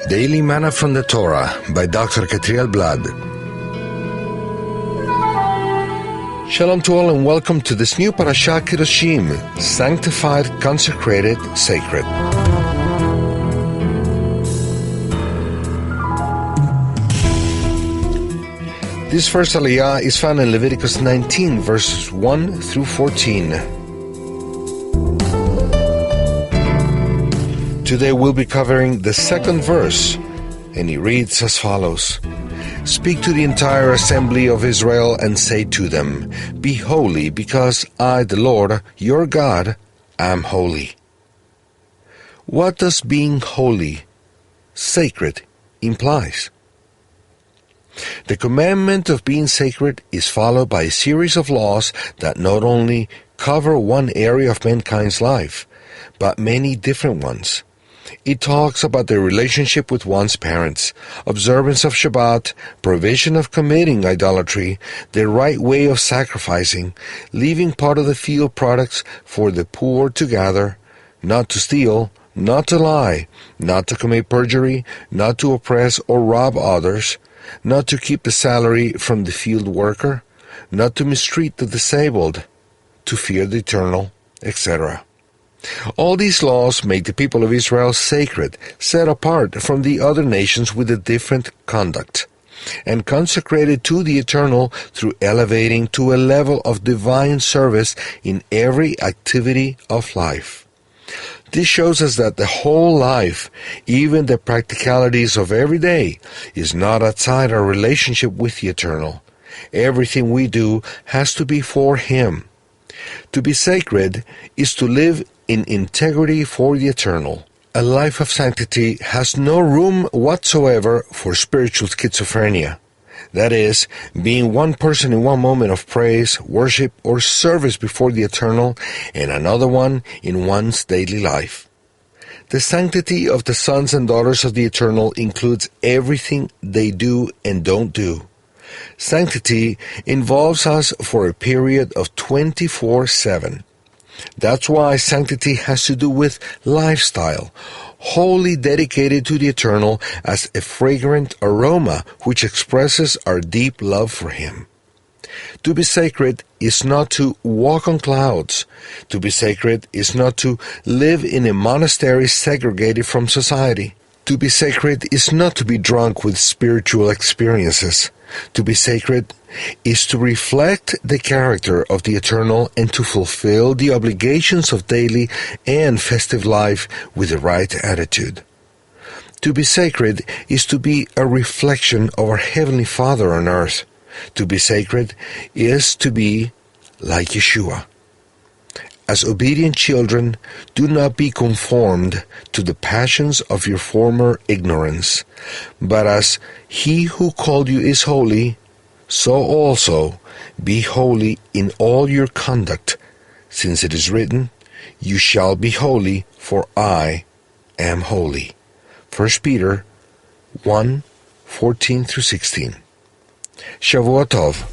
Daily Manna from the Torah by Dr. Ketriel Blad. Shalom to all and welcome to this new Parashat Kedoshim, sanctified, consecrated, sacred. This first aliyah is found in Leviticus 19, verses 1 through 14. Today we'll be covering the second verse, and it reads as follows. Speak to the entire assembly of Israel and say to them, Be holy, because I, the Lord, your God, am holy. What does being holy, sacred, implies? The commandment of being sacred is followed by a series of laws that not only cover one area of mankind's life, but many different ones. It talks about the relationship with one's parents, observance of Shabbat, prohibition of committing idolatry, the right way of sacrificing, leaving part of the field products for the poor to gather, not to steal, not to lie, not to commit perjury, not to oppress or rob others, not to keep the salary from the field worker, not to mistreat the disabled, to fear the eternal, etc. All these laws make the people of Israel sacred, set apart from the other nations with a different conduct, and consecrated to the eternal through elevating to a level of divine service in every activity of life. This shows us that the whole life, even the practicalities of every day, is not outside our relationship with the eternal. Everything we do has to be for Him. To be sacred is to live in integrity for the eternal. A life of sanctity has no room whatsoever for spiritual schizophrenia. That is, being one person in one moment of praise, worship, or service before the eternal, and another one in one's daily life. The sanctity of the sons and daughters of the eternal includes everything they do and don't do. Sanctity involves us for a period of 24/7. That's why sanctity has to do with lifestyle, wholly dedicated to the eternal as a fragrant aroma which expresses our deep love for Him. To be sacred is not to walk on clouds. To be sacred is not to live in a monastery segregated from society. To be sacred is not to be drunk with spiritual experiences. To be sacred is to reflect the character of the eternal and to fulfill the obligations of daily and festive life with the right attitude. To be sacred is to be a reflection of our Heavenly Father on earth. To be sacred is to be like Yeshua. As obedient children, do not be conformed to the passions of your former ignorance, but as He who called you is holy, so also be holy in all your conduct, since it is written, You shall be holy, for I am holy. 1 Peter 1:14-16. Shavua Tov.